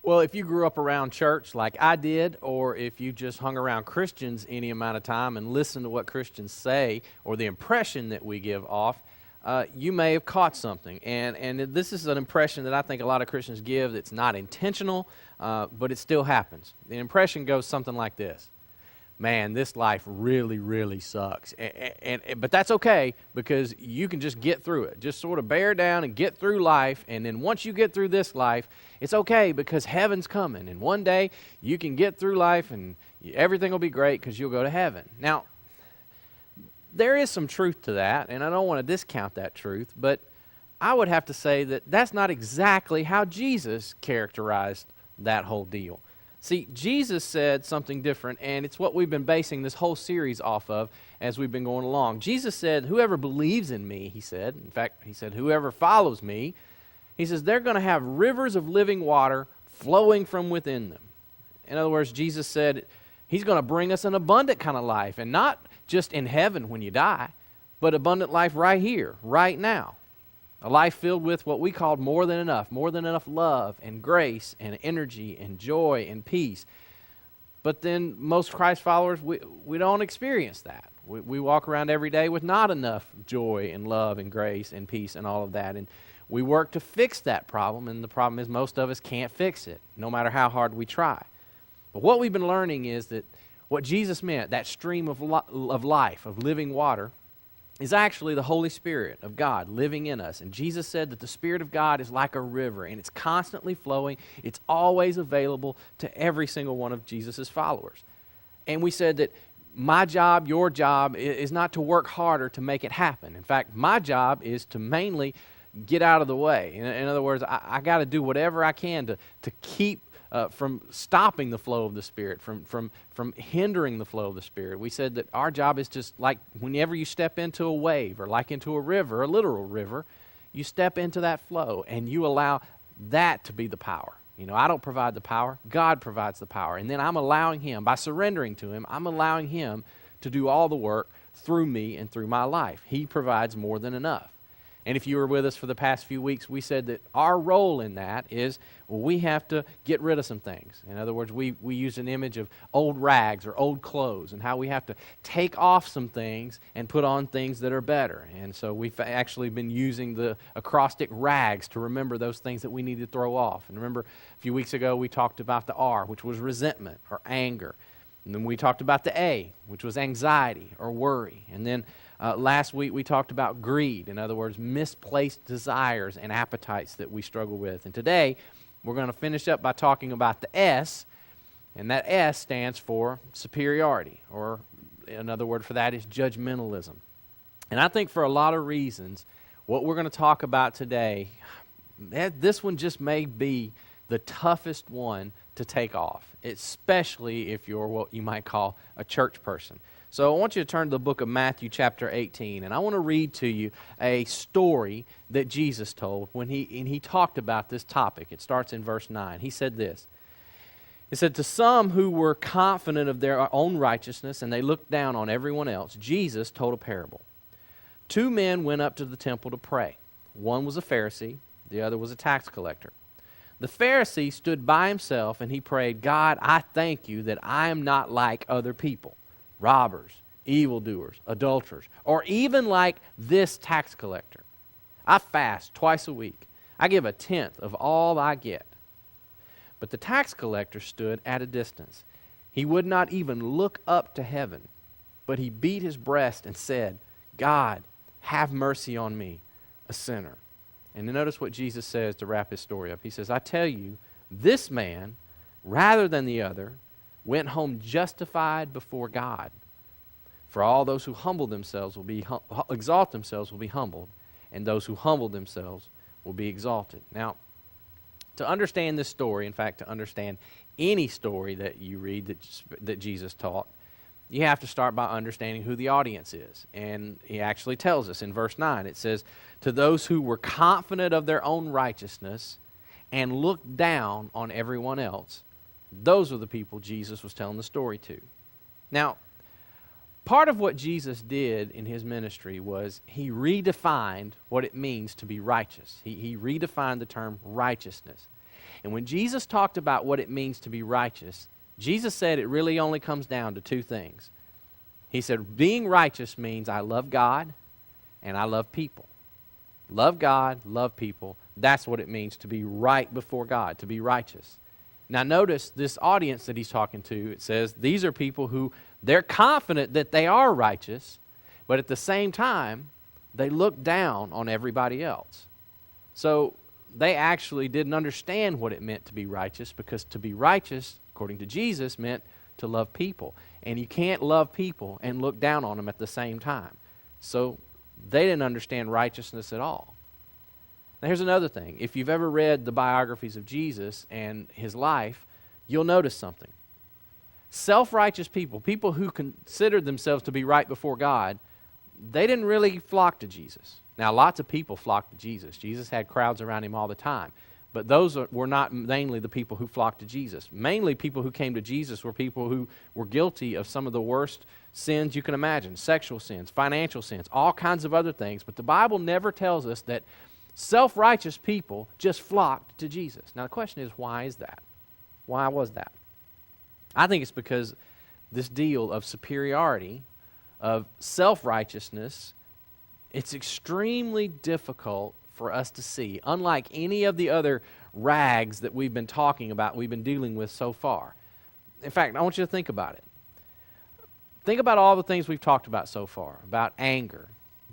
Well, if you grew up around church like I did, or if you just hung around Christians any amount of time and listened to what Christians say or the impression that we give off, you may have caught something. And this is an impression that I think a lot of Christians give that's not intentional, but it still happens. The impression goes something like this. Man, this life really, really sucks. But that's okay, because you can just get through it. Just sort of bear down and get through life, and then once you get through this life, it's okay because heaven's coming. And one day you can get through life and everything will be great because you'll go to heaven. Now, there is some truth to that, and I don't want to discount that truth, but I would have to say that that's not exactly how Jesus characterized that whole deal. See, Jesus said something different, and it's what we've been basing this whole series off of as we've been going along. Jesus said, whoever believes in me, he said, in fact, he said, whoever follows me, he says, they're going to have rivers of living water flowing from within them. In other words, Jesus said he's going to bring us an abundant kind of life, and not just in heaven when you die, but abundant life right here, right now. A life filled with what we called more than enough love and grace and energy and joy and peace. But then most Christ followers, we don't experience that. We walk around every day with not enough joy and love and grace and peace and all of that. And we work to fix that problem, and the problem is most of us can't fix it, no matter how hard we try. But what we've been learning is that what Jesus meant, that stream of life, of living water, is actually the Holy Spirit of God living in us. And Jesus said that the Spirit of God is like a river, and it's constantly flowing. It's always available to every single one of Jesus' followers. And we said that my job, your job, is not to work harder to make it happen. In fact, my job is to mainly get out of the way. In other words, I got to do whatever I can to keep from stopping the flow of the Spirit, from hindering the flow of the Spirit. We said that our job is just like whenever you step into a wave or like into a river, a literal river, you step into that flow and you allow that to be the power. You know, I don't provide the power. God provides the power. And then I'm allowing Him, by surrendering to Him, I'm allowing Him to do all the work through me and through my life. He provides more than enough. And if you were with us for the past few weeks, we said that our role in that is we have to get rid of some things. In other words, we use an image of old rags or old clothes and how we have to take off some things and put on things that are better. And so we've actually been using the acrostic rags to remember those things that we need to throw off. And remember, a few weeks ago we talked about the R, which was resentment or anger. And then we talked about the A, which was anxiety or worry. And then last week we talked about greed, in other words, misplaced desires and appetites that we struggle with. And today we're going to finish up by talking about the S, and that S stands for superiority, or another word for that is judgmentalism. And I think for a lot of reasons, what we're going to talk about today, this one just may be the toughest one to take off, especially if you're what you might call a church person. So I want you to turn to the book of Matthew chapter 18, and I want to read to you a story that Jesus told when he talked about this topic. It starts in verse 9. He said this. It said, to some who were confident of their own righteousness and they looked down on everyone else, Jesus told a parable. 2 men went up to the temple to pray. One was a Pharisee, the other was a tax collector. The Pharisee stood by himself and he prayed, God, I thank you that I am not like other people, robbers, evildoers, adulterers, or even like this tax collector. I fast twice a week. I give 1/10 of all I get. But the tax collector stood at a distance. He would not even look up to heaven, but he beat his breast and said, God, have mercy on me, a sinner. And notice what Jesus says to wrap his story up. He says, I tell you, this man, rather than the other, went home justified before God. For all those who exalt themselves will be humbled, and those who humble themselves will be exalted. Now, to understand this story, in fact, to understand any story that you read that Jesus taught, you have to start by understanding who the audience is. And he actually tells us in verse 9, it says, to those who were confident of their own righteousness and looked down on everyone else, those are the people Jesus was telling the story to. Now, part of what Jesus did in his ministry was he redefined what it means to be righteous. He redefined the term righteousness. And when Jesus talked about what it means to be righteous, Jesus said it really only comes down to two things. He said, being righteous means I love God and I love people. Love God, love people. That's what it means to be right before God, to be righteous. Now notice this audience that he's talking to, it says these are people who they're confident that they are righteous, but at the same time, they look down on everybody else. So they actually didn't understand what it meant to be righteous, because to be righteous, according to Jesus, meant to love people. And you can't love people and look down on them at the same time. So they didn't understand righteousness at all. Now here's another thing. If you've ever read the biographies of Jesus and his life, you'll notice something. Self-righteous people, people who considered themselves to be right before God, they didn't really flock to Jesus. Now lots of people flocked to Jesus. Jesus had crowds around him all the time. But those were not mainly the people who flocked to Jesus. Mainly people who came to Jesus were people who were guilty of some of the worst sins you can imagine. Sexual sins, financial sins, all kinds of other things. But the Bible never tells us that self-righteous people just flocked to Jesus. Now the question is, why is that? Why was that? I think it's because this deal of superiority, of self-righteousness, it's extremely difficult for us to see, unlike any of the other rags that we've been talking about, we've been dealing with so far. In fact, I want you to think about it. Think about all the things we've talked about so far, about anger.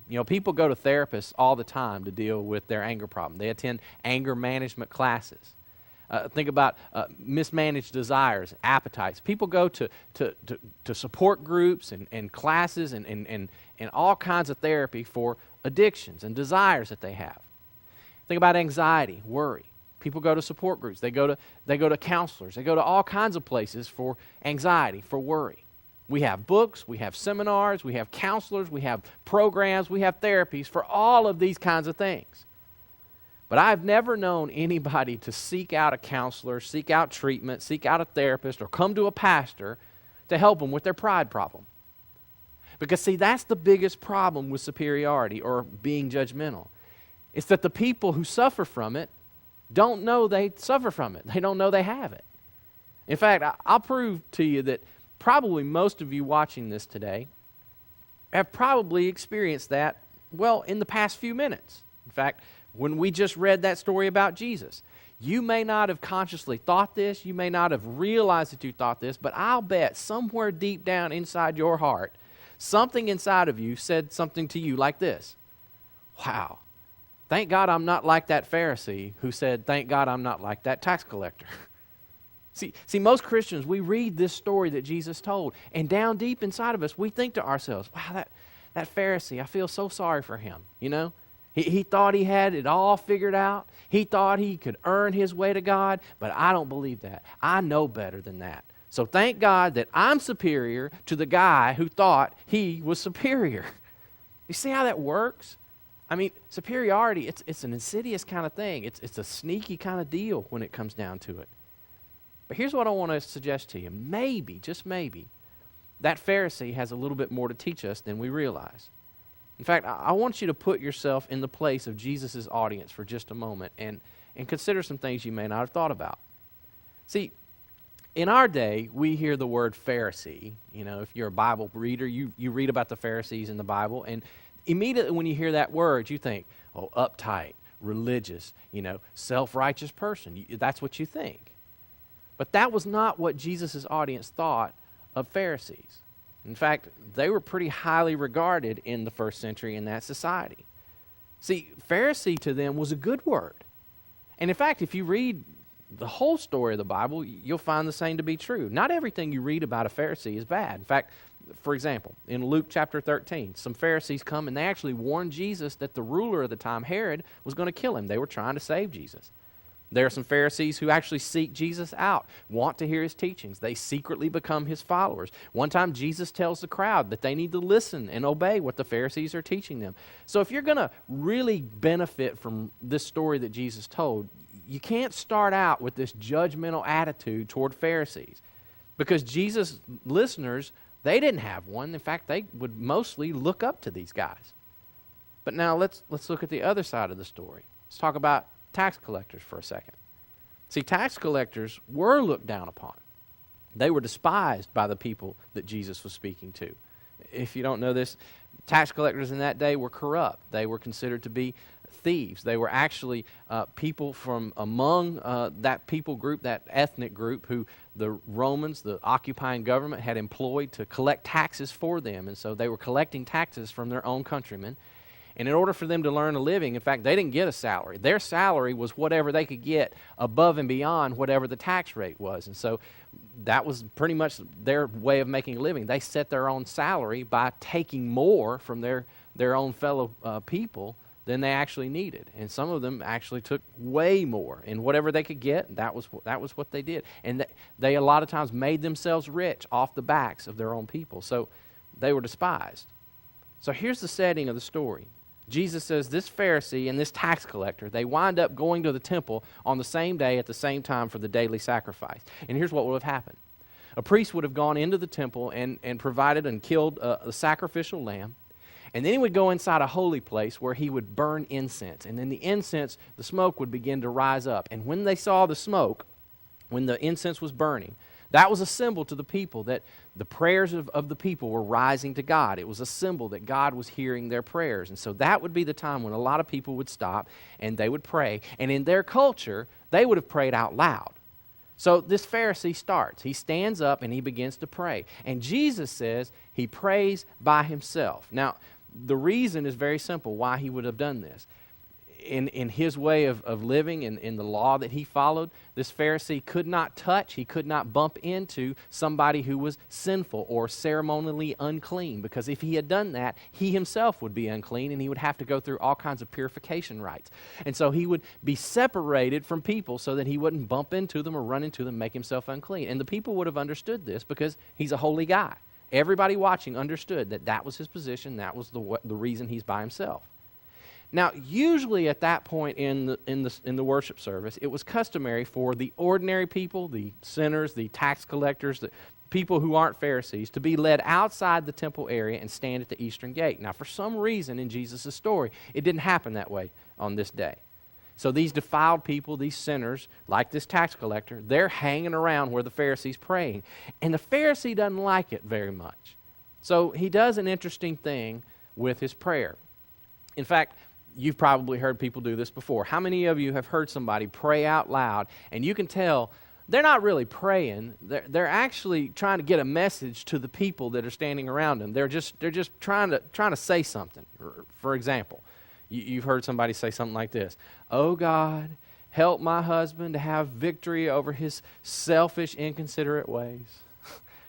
You know, people go to therapists all the time to deal with their anger problem. They attend anger management classes. Think about mismanaged desires, appetites. People go to support groups and classes and all kinds of therapy for addictions and desires that they have. Think about anxiety, worry. People go to support groups. They go to counselors. They go to all kinds of places for anxiety, for worry. We have books, we have seminars, we have counselors, we have programs, we have therapies for all of these kinds of things. But I've never known anybody to seek out a counselor, seek out treatment, seek out a therapist, or come to a pastor to help them with their pride problem. Because, see, that's the biggest problem with superiority or being judgmental. It's that the people who suffer from it don't know they suffer from it. They don't know they have it. In fact, I'll prove to you that probably most of you watching this today have probably experienced that, well, in the past few minutes. In fact, when we just read that story about Jesus, you may not have consciously thought this, you may not have realized that you thought this, but I'll bet somewhere deep down inside your heart, something inside of you said something to you like this: wow, thank God I'm not like that Pharisee who said, thank God I'm not like that tax collector. See, most Christians, we read this story that Jesus told, and down deep inside of us, we think to ourselves, wow, that Pharisee, I feel so sorry for him, you know? He thought he had it all figured out. He thought he could earn his way to God, but I don't believe that. I know better than that. So thank God that I'm superior to the guy who thought he was superior. You see how that works? I mean, superiority, it's an insidious kind of thing. It's a sneaky kind of deal when it comes down to it. But here's what I want to suggest to you. Maybe, just maybe, that Pharisee has a little bit more to teach us than we realize. In fact, I want you to put yourself in the place of Jesus' audience for just a moment and consider some things you may not have thought about. See, in our day, we hear the word Pharisee. You know, if you're a Bible reader, you read about the Pharisees in the Bible, and immediately when you hear that word, you think, oh, uptight, religious, you know, self-righteous person. That's what you think. But that was not what Jesus' audience thought of Pharisees. In fact, they were pretty highly regarded in the first century in that society. See, Pharisee to them was a good word. And in fact, if you read the whole story of the Bible, you'll find the same to be true. Not everything you read about a Pharisee is bad. In fact, for example, in Luke chapter 13, some Pharisees come and they actually warned Jesus that the ruler of the time, Herod, was going to kill him. They were trying to save Jesus. There are some Pharisees who actually seek Jesus out, want to hear his teachings. They secretly become his followers. One time, Jesus tells the crowd that they need to listen and obey what the Pharisees are teaching them. So if you're going to really benefit from this story that Jesus told, you can't start out with this judgmental attitude toward Pharisees, because Jesus' listeners, they didn't have one. In fact, they would mostly look up to these guys. But now let's look at the other side of the story. Let's talk about tax collectors for a second. See, tax collectors were looked down upon. They were despised by the people that Jesus was speaking to. If you don't know this, tax collectors in that day were corrupt. They were considered to be thieves. They were actually people from among that people group, that ethnic group, who the Romans, the occupying government, had employed to collect taxes for them. And so they were collecting taxes from their own countrymen. And in order for them to learn a living, in fact, they didn't get a salary. Their salary was whatever they could get above and beyond whatever the tax rate was. And so that was pretty much their way of making a living. They set their own salary by taking more from their own fellow people than they actually needed. And some of them actually took way more. And whatever they could get, that was what they did. And they a lot of times made themselves rich off the backs of their own people. So they were despised. So here's the setting of the story. Jesus says this Pharisee and this tax collector, they wind up going to the temple on the same day at the same time for the daily sacrifice. And here's what would have happened. A priest would have gone into the temple and provided and killed a sacrificial lamb. And then he would go inside a holy place where he would burn incense. And then the incense, the smoke would begin to rise up. And when they saw the smoke, when the incense was burning, that was a symbol to the people that the prayers of the people were rising to God. It was a symbol that God was hearing their prayers. And so that would be the time when a lot of people would stop and they would pray. And in their culture, they would have prayed out loud. So this Pharisee starts. He stands up and he begins to pray. And Jesus says he prays by himself. Now, the reason is very simple why he would have done this. In his way of living and in the law that he followed, this Pharisee could not touch, he could not bump into somebody who was sinful or ceremonially unclean, because if he had done that, he himself would be unclean and he would have to go through all kinds of purification rites. And so he would be separated from people so that he wouldn't bump into them or run into them and make himself unclean. And the people would have understood this because he's a holy guy. Everybody watching understood that that was his position, that was the reason he's by himself. Now, usually at that point in the worship service, it was customary for the ordinary people, the sinners, the tax collectors, the people who aren't Pharisees, to be led outside the temple area and stand at the eastern gate. Now, for some reason in Jesus' story, it didn't happen that way on this day. So these defiled people, these sinners, like this tax collector, they're hanging around where the Pharisee's praying. And the Pharisee doesn't like it very much. So he does an interesting thing with his prayer. In fact, you've probably heard people do this before. How many of you have heard somebody pray out loud and you can tell they're not really praying, they're actually trying to get a message to the people that are standing around them. They're just trying to say something. For example, you've heard somebody say something like this: "Oh God, help my husband to have victory over his selfish, inconsiderate ways."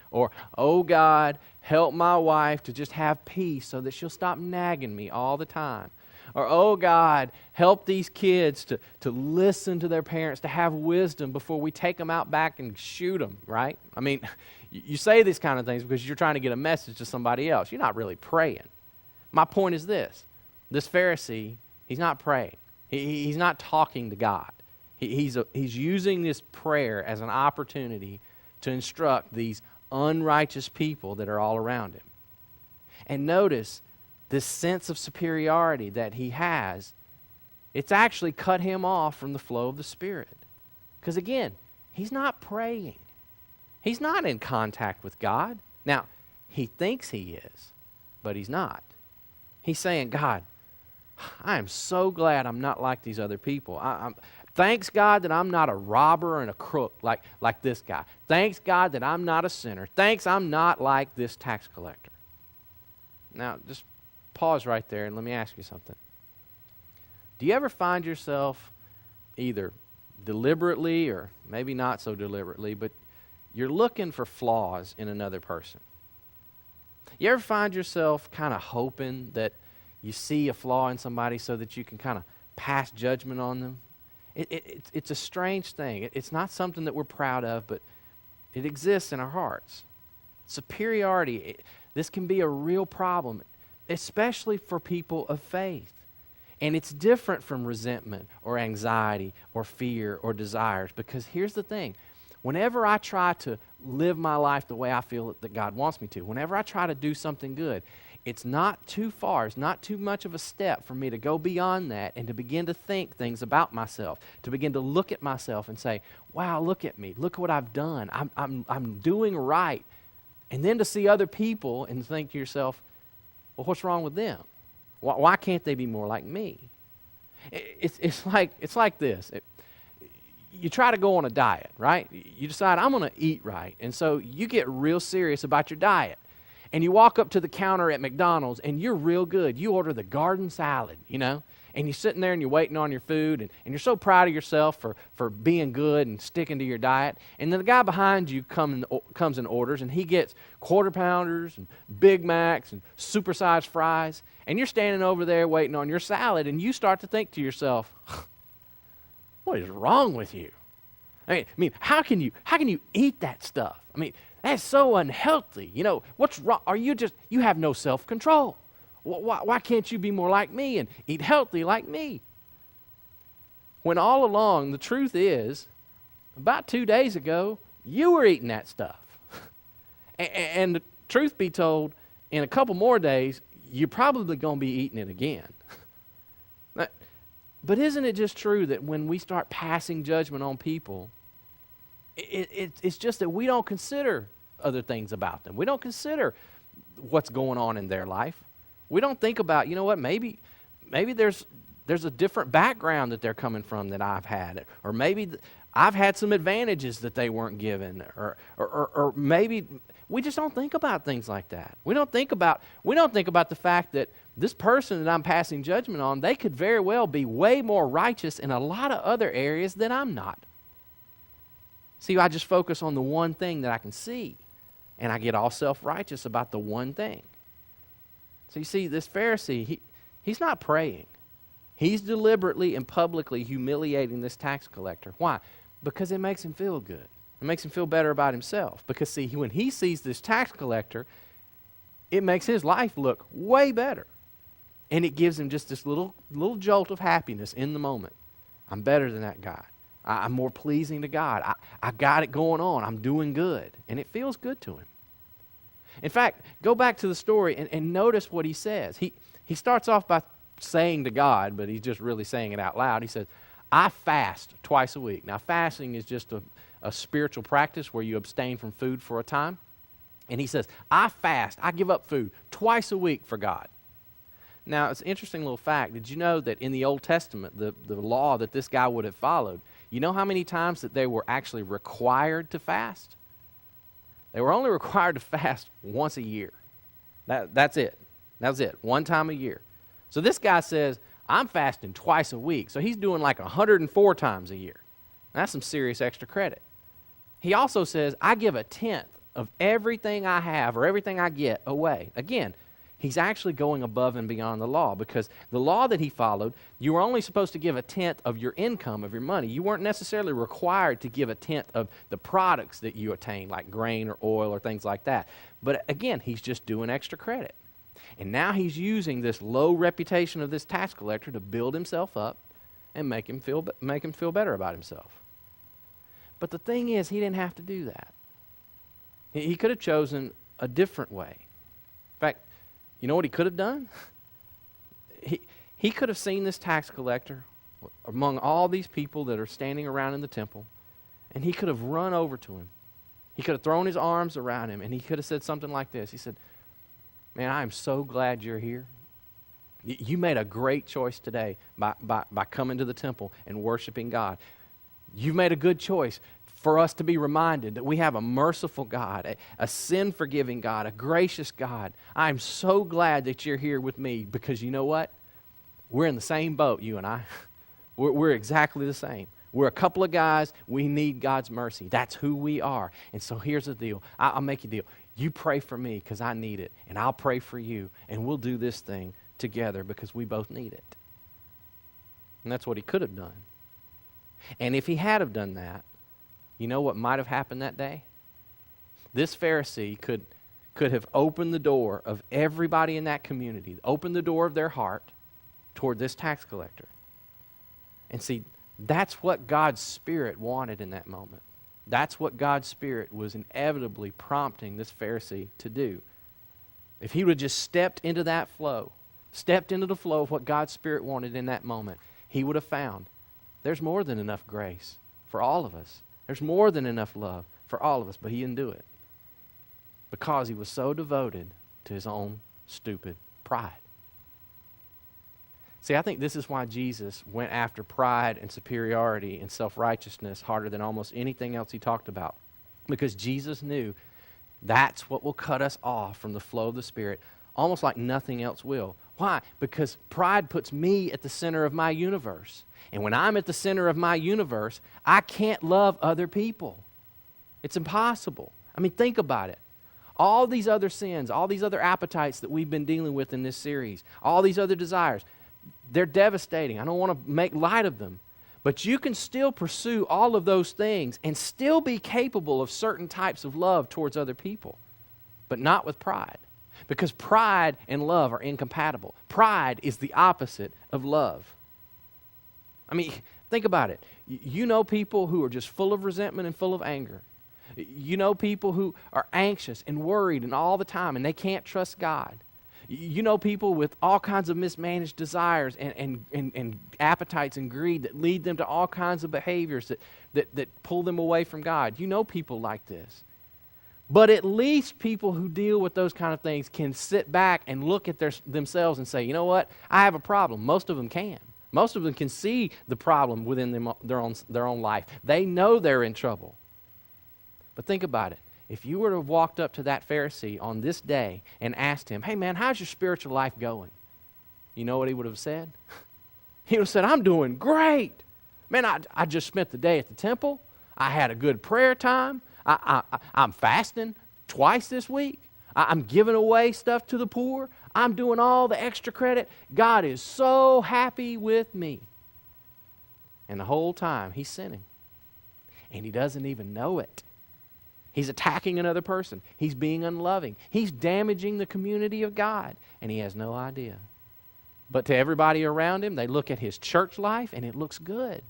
Or, "Oh God, help my wife to just have peace so that she'll stop nagging me all the time." Or, "Oh God, help these kids to listen to their parents, to have wisdom before we take them out back and shoot them," right? I mean, you say these kind of things because you're trying to get a message to somebody else. You're not really praying. My point is this. This Pharisee, he's not praying. He's not talking to God. He's using this prayer as an opportunity to instruct these unrighteous people that are all around him. And notice, this sense of superiority that he has, it's actually cut him off from the flow of the Spirit. Because again, he's not praying. He's not in contact with God. Now, he thinks he is, but he's not. He's saying, "God, I am so glad I'm not like these other people. Thanks, God, that I'm not a robber and a crook like this guy. Thanks, God, that I'm not a sinner. Thanks, I'm not like this tax collector." Now, just pause right there and let me ask you something. Do you ever find yourself either deliberately or maybe not so deliberately, but you're looking for flaws in another person? You ever find yourself kind of hoping that you see a flaw in somebody so that you can kind of pass judgment on them? It's a strange thing. It's not something that we're proud of, but it exists in our hearts. Superiority, this can be a real problem, especially for people of faith. And it's different from resentment or anxiety or fear or desires, because here's the thing. Whenever I try to live my life the way I feel that God wants me to, whenever I try to do something good, it's not too far, it's not too much of a step for me to go beyond that and to begin to think things about myself, to begin to look at myself and say, wow, look at me, look what I've done, I'm doing right. And then to see other people and think to yourself, well, what's wrong with them? Why can't they be more like me? It's like this. You try to go on a diet, right? You decide, I'm going to eat right. And so you get real serious about your diet. And you walk up to the counter at McDonald's and you're real good. You order the garden salad, you know, and you're sitting there and you're waiting on your food and you're so proud of yourself for being good and sticking to your diet. And then the guy behind you comes and orders, and he gets Quarter Pounders and Big Macs and supersized fries. And you're standing over there waiting on your salad, and you start to think to yourself, what is wrong with you? I mean, how can you eat that stuff? I mean, that's so unhealthy. You know, what's wrong? You have no self-control. Why can't you be more like me and eat healthy like me? When all along, the truth is, about 2 days ago, you were eating that stuff. And the truth be told, in a couple more days, you're probably going to be eating it again. But isn't it just true that when we start passing judgment on people, it's just that we don't consider other things about them. We don't consider what's going on in their life. We don't think about, you know what, maybe there's a different background that they're coming from that I've had, or maybe I've had some advantages that they weren't given, or maybe we just don't think about things like that. We don't think about the fact that this person that I'm passing judgment on, they could very well be way more righteous in a lot of other areas than I'm not. See, I just focus on the one thing that I can see, and I get all self-righteous about the one thing. So you see, this Pharisee, he's not praying. He's deliberately and publicly humiliating this tax collector. Why? Because it makes him feel good. It makes him feel better about himself. Because see, when he sees this tax collector, it makes his life look way better. And it gives him just this little jolt of happiness in the moment. I'm better than that guy. I'm more pleasing to God. I got it going on. I'm doing good. And it feels good to him. In fact, go back to the story and notice what he says. He starts off by saying to God, but he's just really saying it out loud. He says, I fast twice a week. Now, fasting is just a spiritual practice where you abstain from food for a time. And he says, I fast. I give up food twice a week for God. Now, it's an interesting little fact. Did you know that in the Old Testament, the law that this guy would have followed, you know how many times that they were actually required to fast? They were only required to fast once a year. That's it. That was it. One time a year. So this guy says, I'm fasting twice a week. So he's doing like 104 times a year. That's some serious extra credit. He also says, I give a tenth of everything I have or everything I get away. Again, he's actually going above and beyond the law, because the law that he followed, you were only supposed to give a tenth of your income, of your money. You weren't necessarily required to give a tenth of the products that you attain, like grain or oil or things like that. But again, he's just doing extra credit. And now he's using this low reputation of this tax collector to build himself up and make him feel better about himself. But the thing is, he didn't have to do that. He could have chosen a different way. In fact, you know what he could have done? He could have seen this tax collector among all these people that are standing around in the temple, and he could have run over to him. He could have thrown his arms around him, and he could have said something like this. He said, man, I am so glad you're here. You made a great choice today by coming to the temple and worshiping God. You've made a good choice for us to be reminded that we have a merciful God, a sin-forgiving God, a gracious God. I'm so glad that you're here with me, because you know what? We're in the same boat, you and I. We're exactly the same. We're a couple of guys. We need God's mercy. That's who we are. And so here's the deal. I'll make you a deal. You pray for me because I need it, and I'll pray for you, and we'll do this thing together because we both need it. And that's what he could have done. And if he had have done that, you know what might have happened that day? This Pharisee could have opened the door of everybody in that community, opened the door of their heart toward this tax collector. And see, that's what God's Spirit wanted in that moment. That's what God's Spirit was inevitably prompting this Pharisee to do. if he would have just stepped into that flow, stepped into the flow of what God's Spirit wanted in that moment, he would have found there's more than enough grace for all of us. There's more than enough love for all of us, but he didn't do it because he was so devoted to his own stupid pride. See, I think this is why Jesus went after pride and superiority and self-righteousness harder than almost anything else he talked about. Because Jesus knew that's what will cut us off from the flow of the Spirit, almost like nothing else will. Why? Because pride puts me at the center of my universe. And when I'm at the center of my universe, I can't love other people. It's impossible. I mean, think about it. All these other sins, all these other appetites that we've been dealing with in this series, all these other desires, they're devastating. I don't want to make light of them. But you can still pursue all of those things and still be capable of certain types of love towards other people, but not with pride. Because pride and love are incompatible. Pride is the opposite of love. I mean, think about it. You know people who are just full of resentment and full of anger. You know people who are anxious and worried and all the time, and they can't trust God. You know people with all kinds of mismanaged desires and appetites and greed that lead them to all kinds of behaviors that pull them away from God. You know people like this. But at least people who deal with those kind of things can sit back and look at themselves and say, you know what, I have a problem. Most of them can. Most of them can see the problem within their own life. They know they're in trouble. But think about it. If you were to have walked up to that Pharisee on this day and asked him, hey man, how's your spiritual life going? You know what he would have said? He would have said, I'm doing great. Man, I just spent the day at the temple. I had a good prayer time. I'm fasting twice this week. I'm giving away stuff to the poor. I'm doing all the extra credit. God is so happy with me. And the whole time he's sinning. And he doesn't even know it. He's attacking another person. He's being unloving. He's damaging the community of God, and he has no idea. But to everybody around him, they look at his church life, and it looks good.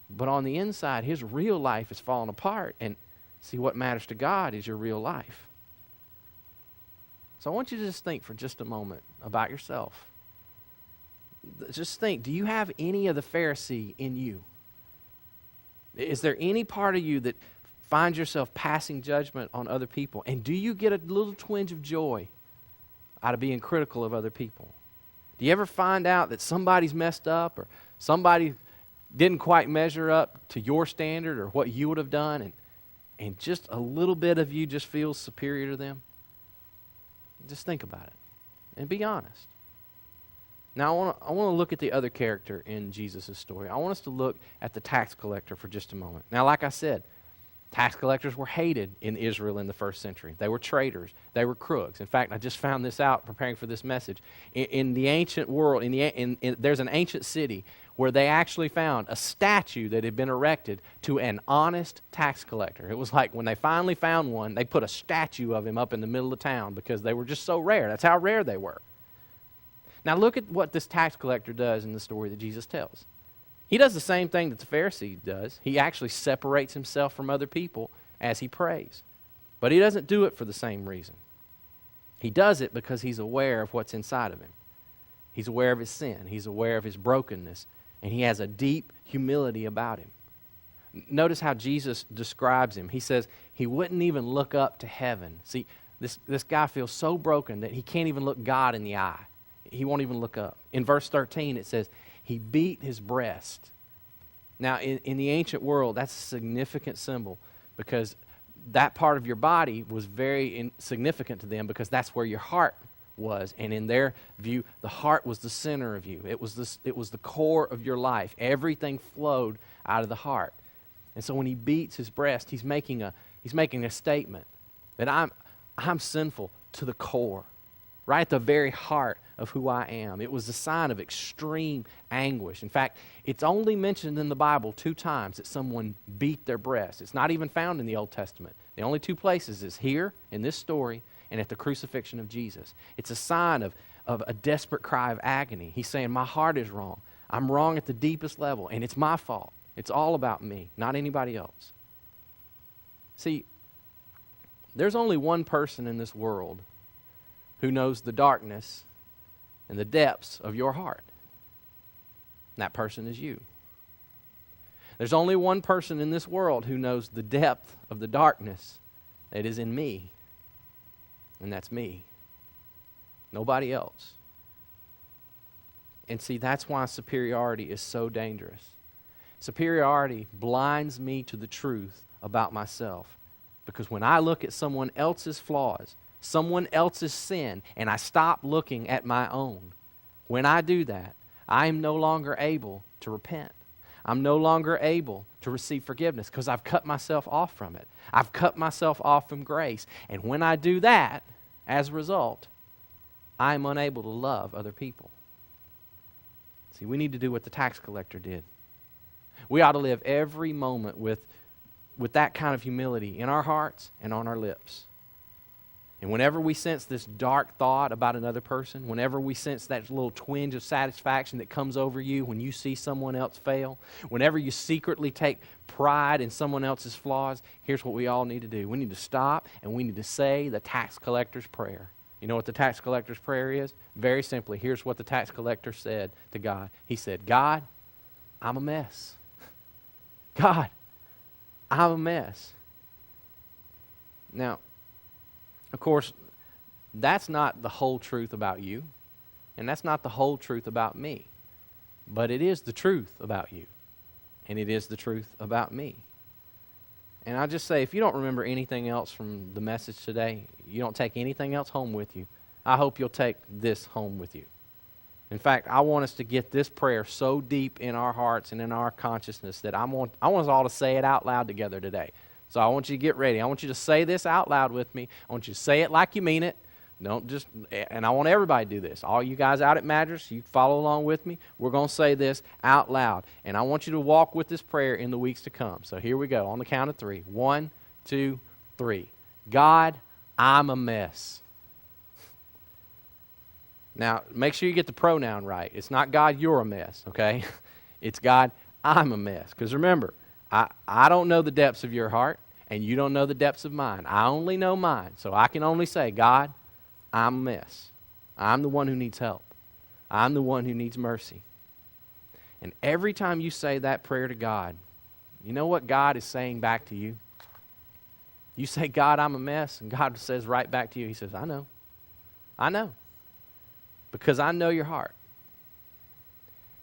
But on the inside, his real life is falling apart, and see, what matters to God is your real life. So I want you to just think for just a moment about yourself. Just think, do you have any of the Pharisee in you? Is there any part of you that find yourself passing judgment on other people? And do you get a little twinge of joy out of being critical of other people? Do you ever find out that somebody's messed up or somebody didn't quite measure up to your standard or what you would have done, and just a little bit of you just feels superior to them? Just think about it and be honest. Now I want to look at the other character in Jesus' story. I want us to look at the tax collector for just a moment. Now, like I said, tax collectors were hated in Israel in the first century. They were traitors. They were crooks. In fact, I just found this out preparing for this message. In the ancient world, there's an ancient city where they actually found a statue that had been erected to an honest tax collector. It was like when they finally found one, they put a statue of him up in the middle of town because they were just so rare. That's how rare they were. Now look at what this tax collector does in the story that Jesus tells. He does the same thing that the Pharisee does. He actually separates himself from other people as he prays. But he doesn't do it for the same reason. He does it because he's aware of what's inside of him. He's aware of his sin. He's aware of his brokenness. And he has a deep humility about him. Notice how Jesus describes him. He says he wouldn't even look up to heaven. See, this guy feels so broken that he can't even look God in the eye. He won't even look up. In verse 13 it says, he beat his breast. Now, in the ancient world, that's a significant symbol because that part of your body was very significant to them because that's where your heart was. And in their view, the heart was the center of you. It was the core of your life. Everything flowed out of the heart. And so when he beats his breast, he's making a statement that I'm sinful to the core, right at the very heart of who I am. It was a sign of extreme anguish. In fact, it's only mentioned in the Bible 2 times that someone beat their breast. It's not even found in the Old Testament. The only 2 places is here in this story and at the crucifixion of Jesus. It's a sign of a desperate cry of agony. He's saying, my heart is wrong. I'm wrong at the deepest level, and it's my fault. It's all about me, not anybody else. See, there's only one person in this world who knows the darkness and the depths of your heart. And that person is you. There's only one person in this world who knows the depth of the darkness that is in me, and that's me. Nobody else. And see, that's why superiority is so dangerous. Superiority blinds me to the truth about myself. Because when I look at someone else's flaws, someone else's sin, and I stop looking at my own, when I do that, I am no longer able to repent. I'm no longer able to receive forgiveness because I've cut myself off from it. I've cut myself off from grace. And when I do that, as a result, I am unable to love other people. See, we need to do what the tax collector did. We ought to live every moment with that kind of humility in our hearts and on our lips. And whenever we sense this dark thought about another person, whenever we sense that little twinge of satisfaction that comes over you when you see someone else fail, whenever you secretly take pride in someone else's flaws, here's what we all need to do. We need to stop and we need to say the tax collector's prayer. You know what the tax collector's prayer is? Very simply, here's what the tax collector said to God. He said, God, I'm a mess. God, I'm a mess. Now, of course, that's not the whole truth about you, and that's not the whole truth about me, but it is the truth about you, and it is the truth about me. And I'll just say, if you don't remember anything else from the message today, you don't take anything else home with you, I hope you'll take this home with you. In fact, I want us to get this prayer so deep in our hearts and in our consciousness that I want us all to say it out loud together today. So I want you to get ready. I want you to say this out loud with me. I want you to say it like you mean it. Don't just, and I want everybody to do this. All you guys out at Madras, you follow along with me. We're going to say this out loud. And I want you to walk with this prayer in the weeks to come. So here we go on the count of 3. 1, 2, 3. God, I'm a mess. Now, make sure you get the pronoun right. It's not God, you're a mess, okay? It's God, I'm a mess. Because remember, I don't know the depths of your heart, and you don't know the depths of mine. I only know mine. So I can only say, God, I'm a mess. I'm the one who needs help. I'm the one who needs mercy. And every time you say that prayer to God, you know what God is saying back to you? You say, God, I'm a mess, and God says right back to you, He says, I know. I know. Because I know your heart.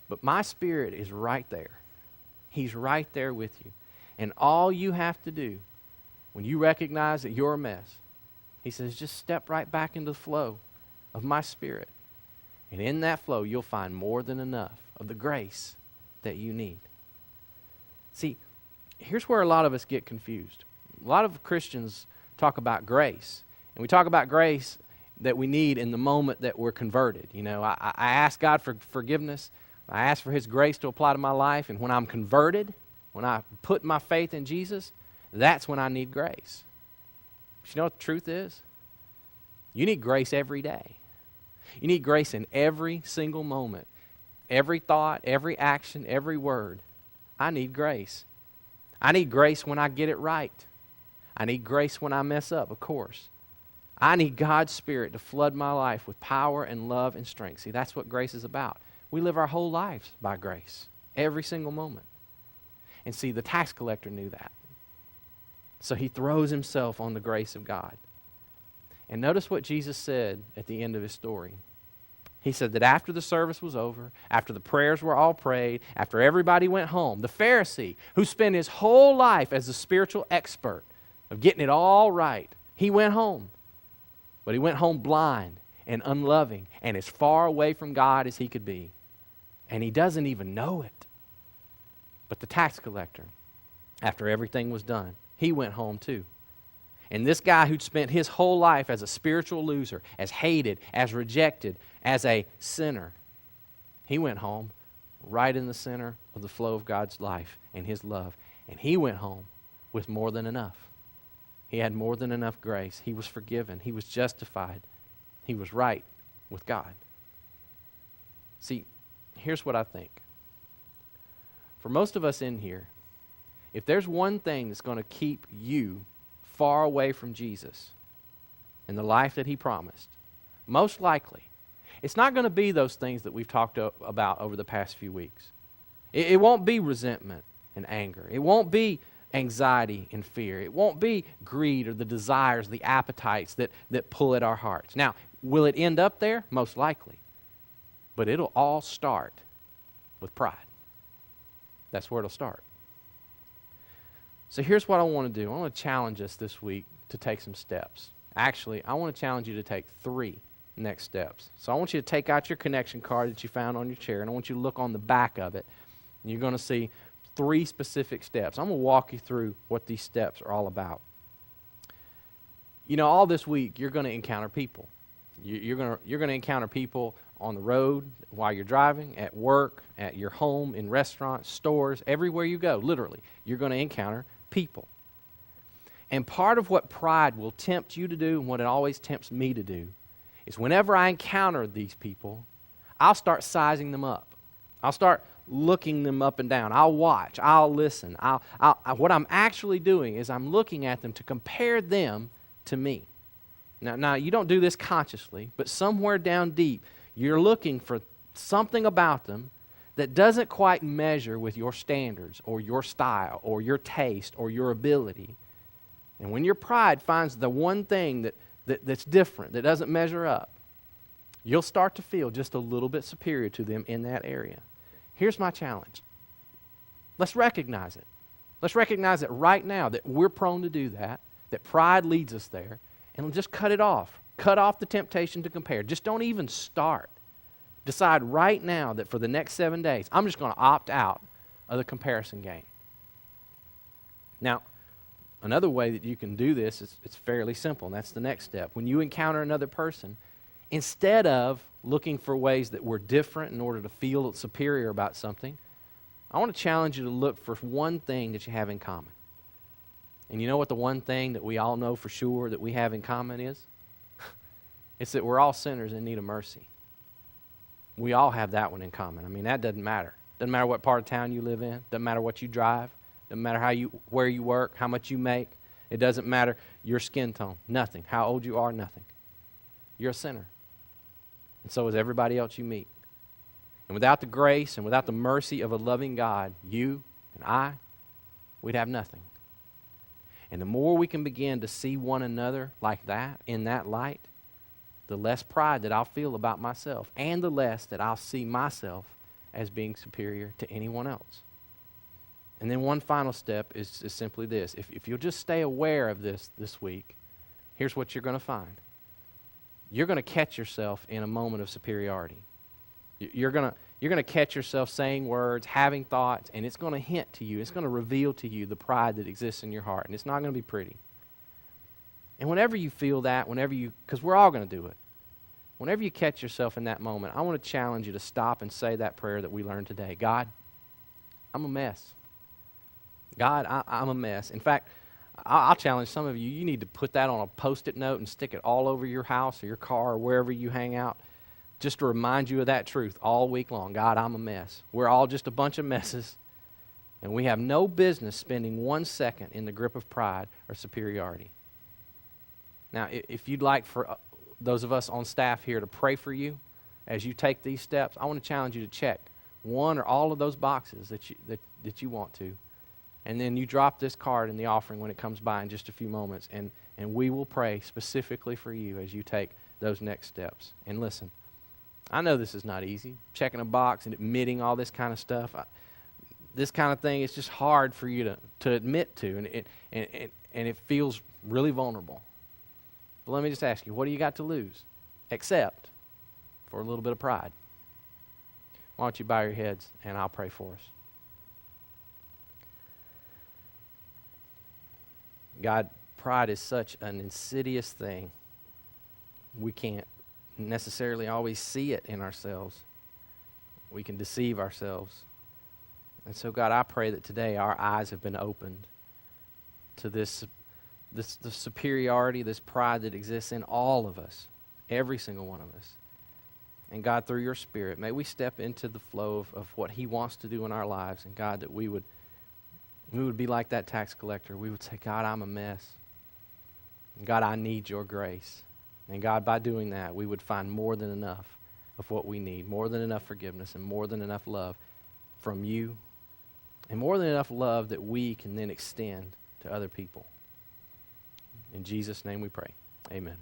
But my Spirit is right there. He's right there with you. And all you have to do when you recognize that you're a mess, He says, just step right back into the flow of my Spirit. And in that flow, you'll find more than enough of the grace that you need. See, here's where a lot of us get confused. A lot of Christians talk about grace. And we talk about grace that we need in the moment that we're converted. You know, I ask God for forgiveness. I ask for His grace to apply to my life. And when I'm converted, when I put my faith in Jesus, that's when I need grace. But you know what the truth is? You need grace every day. You need grace in every single moment. Every thought, every action, every word. I need grace. I need grace when I get it right. I need grace when I mess up, of course. I need God's Spirit to flood my life with power and love and strength. See, that's what grace is about. We live our whole lives by grace, every single moment. And see, the tax collector knew that. So he throws himself on the grace of God. And notice what Jesus said at the end of his story. He said that after the service was over, after the prayers were all prayed, after everybody went home, the Pharisee, who spent his whole life as a spiritual expert of getting it all right, he went home. But he went home blind and unloving and as far away from God as he could be. And he doesn't even know it. But the tax collector, after everything was done, he went home too. And this guy who'd spent his whole life as a spiritual loser, as hated, as rejected, as a sinner, he went home right in the center of the flow of God's life and His love. And he went home with more than enough. He had more than enough grace. He was forgiven. He was justified. He was right with God. See, here's what I think. For most of us in here, if there's one thing that's going to keep you far away from Jesus and the life that He promised, most likely, it's not going to be those things that we've talked about over the past few weeks. It won't be resentment and anger. It won't be anxiety and fear. It won't be greed or the desires, the appetites that pull at our hearts. Now, will it end up there? Most likely. But it'll all start with pride. That's where it'll start. So here's what I want to do. I want to challenge us this week to take some steps. Actually, I want to challenge you to take 3 next steps. So I want you to take out your connection card that you found on your chair, and I want you to look on the back of it. And you're going to see 3 specific steps. I'm going to walk you through what these steps are all about. You know, all this week, you're going to encounter people. You're going to encounter people on the road, while you're driving, at work, at your home, in restaurants, stores, everywhere you go, literally. You're going to encounter people. And part of what pride will tempt you to do, and what it always tempts me to do, is whenever I encounter these people, I'll start sizing them up. I'll start looking them up and down. I'll watch. I'll listen. What I'm actually doing is I'm looking at them to compare them to me. Now, you don't do this consciously, but somewhere down deep, you're looking for something about them that doesn't quite measure with your standards or your style or your taste or your ability. And when your pride finds the one thing that's different, that doesn't measure up, you'll start to feel just a little bit superior to them in that area. Here's my challenge. Let's recognize it. Let's recognize it right now that we're prone to do that pride leads us there, and just cut it off. Cut off the temptation to compare. Just don't even start. Decide right now that for the next 7 days, I'm just going to opt out of the comparison game. Now, another way that you can do this is it's fairly simple, and that's the next step. When you encounter another person, instead of looking for ways that we're different in order to feel superior about something, I want to challenge you to look for one thing that you have in common. And you know what the one thing that we all know for sure that we have in common is? It's that we're all sinners in need of mercy. We all have that one in common. I mean, that doesn't matter. Doesn't matter what part of town you live in. Doesn't matter what you drive. Doesn't matter where you work, how much you make. It doesn't matter your skin tone. Nothing. How old you are, nothing. You're a sinner. And so is everybody else you meet. And without the grace and without the mercy of a loving God, you and I, we'd have nothing. And the more we can begin to see one another like that, in that light, the less pride that I'll feel about myself, and the less that I'll see myself as being superior to anyone else. And then one final step is simply this. If you'll just stay aware of this week, here's what you're going to find. You're going to catch yourself in a moment of superiority. You're going to catch yourself saying words, having thoughts, and it's going to hint to you, it's going to reveal to you the pride that exists in your heart, and it's not going to be pretty. And whenever you feel that, because we're all going to do it, whenever you catch yourself in that moment, I want to challenge you to stop and say that prayer that we learned today. God, I'm a mess. God, I'm a mess. In fact, I'll challenge some of you, you need to put that on a Post-it note and stick it all over your house or your car or wherever you hang out, just to remind you of that truth all week long. God, I'm a mess. We're all just a bunch of messes, and we have no business spending 1 second in the grip of pride or superiority. Now, if you'd like for those of us on staff here to pray for you as you take these steps, I want to challenge you to check one or all of those boxes that you want to. And then you drop this card in the offering when it comes by in just a few moments, and we will pray specifically for you as you take those next steps. And listen, I know this is not easy, checking a box and admitting all this kind of stuff. This kind of thing is just hard for you to admit to, and it feels really vulnerable. But let me just ask you, what do you got to lose? Except for a little bit of pride. Why don't you bow your heads and I'll pray for us. God, pride is such an insidious thing. We can't necessarily always see it in ourselves. We can deceive ourselves. And so, God, I pray that today our eyes have been opened to the superiority, this pride that exists in all of us, every single one of us. And God, through your Spirit, may we step into the flow of what He wants to do in our lives. And God, that we would be like that tax collector. We would say, God, I'm a mess. And God, I need your grace. And God, by doing that, we would find more than enough of what we need, more than enough forgiveness and more than enough love from you, and more than enough love that we can then extend to other people. In Jesus' name we pray. Amen.